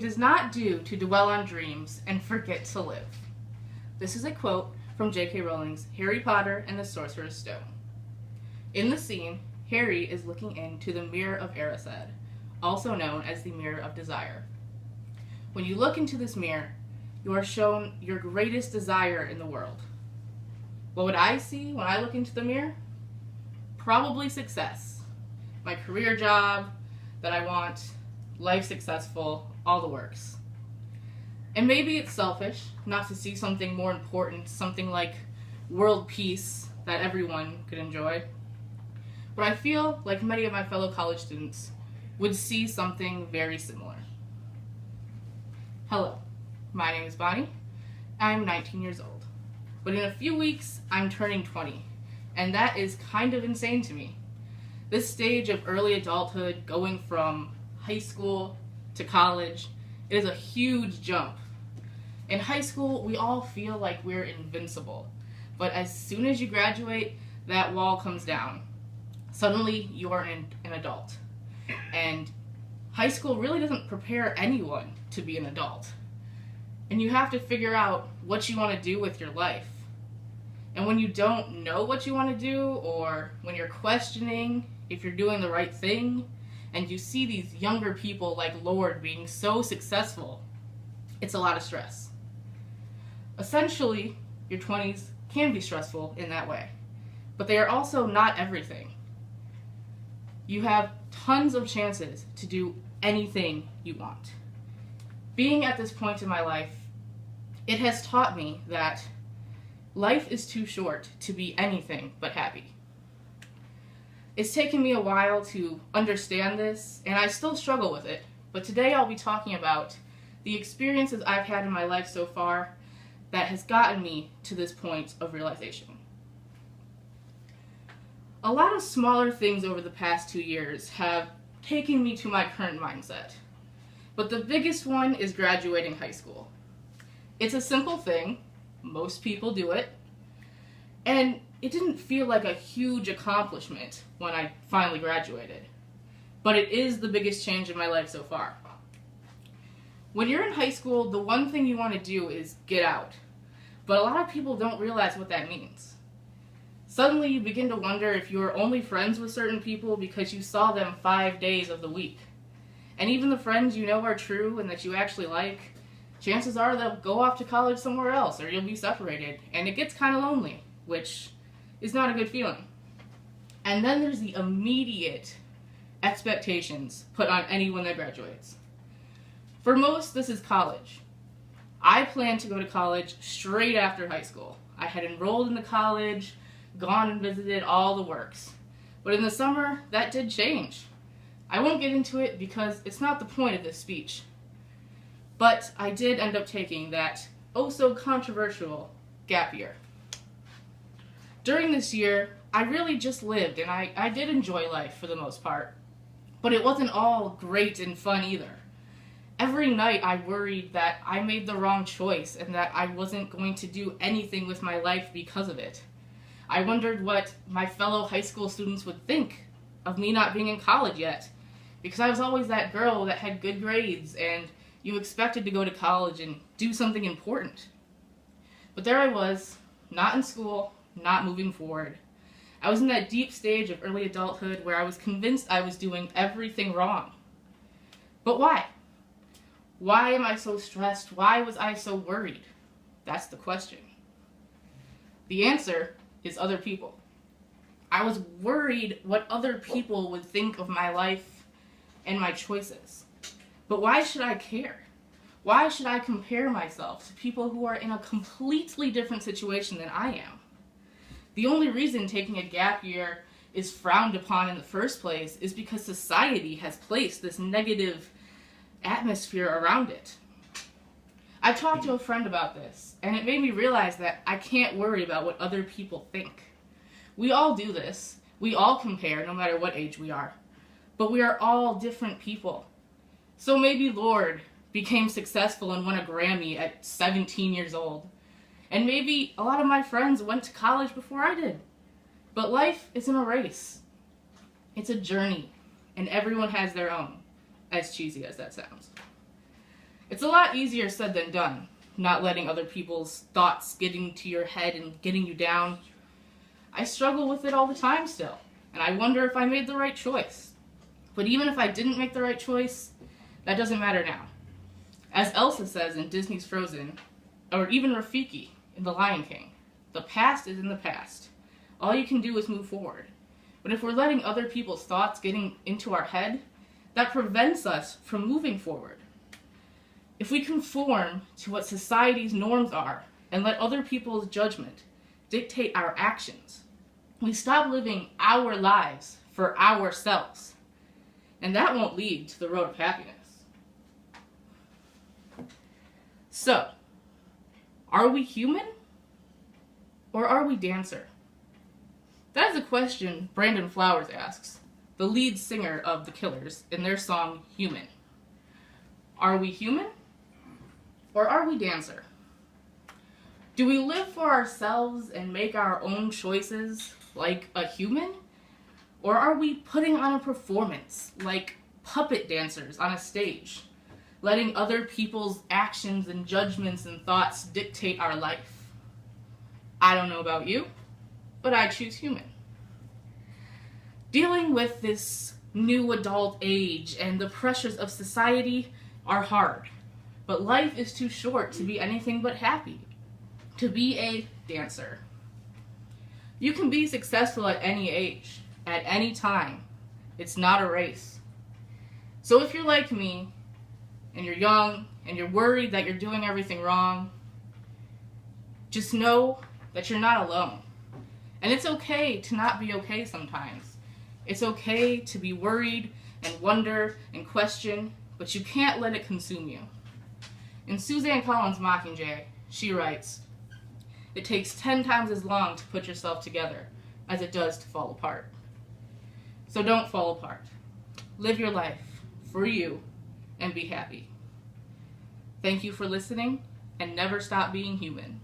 does not do to dwell on dreams and forget to live. This is a quote from J.K. Rowling's Harry Potter and the Sorcerer's Stone. In the scene, Harry is looking into the Mirror of Erised, also known as the Mirror of Desire. When you look into this mirror, you are shown your greatest desire in the world. What would I see when I look into the mirror? Probably success. My career job that I want, life successful, all the works. And maybe it's selfish not to see something more important, something like world peace that everyone could enjoy. But I feel like many of my fellow college students would see something very similar. Hello, my name is Bonnie. I'm 19 years old. But in a few weeks, I'm turning 20, and that is kind of insane to me. This stage of early adulthood, going from high school to college, it is a huge jump. In high school, we all feel like we're invincible, but as soon as you graduate, that wall comes down. Suddenly, you are an adult. And high school really doesn't prepare anyone to be an adult. And you have to figure out what you want to do with your life. And when you don't know what you want to do, or when you're questioning if you're doing the right thing, and you see these younger people like Lord being so successful, it's a lot of stress. Essentially, your 20s can be stressful in that way, but they are also not everything. You have tons of chances to do anything you want. Being at this point in my life, it has taught me that life is too short to be anything but happy. It's taken me a while to understand this, and I still struggle with it, but today I'll be talking about the experiences I've had in my life so far that has gotten me to this point of realization. A lot of smaller things over the past 2 years have taken me to my current mindset, but the biggest one is graduating high school. It's a simple thing, most people do it, and it didn't feel like a huge accomplishment when I finally graduated, but it is the biggest change in my life so far. When you're in high school, the one thing you want to do is get out, but a lot of people don't realize what that means. Suddenly you begin to wonder if you are only friends with certain people because you saw them 5 days of the week. And even the friends you know are true and that you actually like, chances are they'll go off to college somewhere else or you'll be separated, and it gets kind of lonely, which is not a good feeling. And then there's the immediate expectations put on anyone that graduates. For most, this is college. I planned to go to college straight after high school. I had enrolled in the college, gone and visited all the works. But in the summer, that did change. I won't get into it because it's not the point of this speech. But I did end up taking that oh-so-controversial gap year. During this year, I really just lived, and I did enjoy life for the most part. But it wasn't all great and fun either. Every night I worried that I made the wrong choice and that I wasn't going to do anything with my life because of it. I wondered what my fellow high school students would think of me not being in college yet, because I was always that girl that had good grades and you expected to go to college and do something important. But there I was, not in school, not moving forward. I was in that deep stage of early adulthood where I was convinced I was doing everything wrong. But why? Why am I so stressed? Why was I so worried? That's the question. The answer is other people. I was worried what other people would think of my life and my choices. But why should I care? Why should I compare myself to people who are in a completely different situation than I am? The only reason taking a gap year is frowned upon in the first place is because society has placed this negative atmosphere around it. I talked to a friend about this, and it made me realize that I can't worry about what other people think. We all do this. We all compare, no matter what age we are. But we are all different people. So maybe Lord became successful and won a Grammy at 17 years old. And maybe a lot of my friends went to college before I did. But life isn't a race. It's a journey, and everyone has their own, as cheesy as that sounds. It's a lot easier said than done, not letting other people's thoughts get into your head and getting you down. I struggle with it all the time still, and I wonder if I made the right choice. But even if I didn't make the right choice, that doesn't matter now. As Elsa says in Disney's Frozen, or even Rafiki in The Lion King, the past is in the past. All you can do is move forward. But if we're letting other people's thoughts getting into our head, that prevents us from moving forward. If we conform to what society's norms are and let other people's judgment dictate our actions, we stop living our lives for ourselves. And that won't lead to the road of happiness. So, are we human? Or are we dancer? That is a question Brandon Flowers asks, the lead singer of The Killers, in their song Human. Are we human? Or are we dancer? Do we live for ourselves and make our own choices like a human? Or are we putting on a performance like puppet dancers on a stage, letting other people's actions and judgments and thoughts dictate our life? I don't know about you, but I choose human. Dealing with this new adult age and the pressures of society are hard, but life is too short to be anything but happy, to be a dancer. You can be successful at any age, at any time. It's not a race. So if you're like me, and you're young, and you're worried that you're doing everything wrong, just know that you're not alone. And it's okay to not be okay sometimes. It's okay to be worried and wonder and question, but you can't let it consume you. In Suzanne Collins' Mockingjay, she writes, "It takes 10 times as long to put yourself together as it does to fall apart." So don't fall apart. Live your life for you and be happy. Thank you for listening, and never stop being human.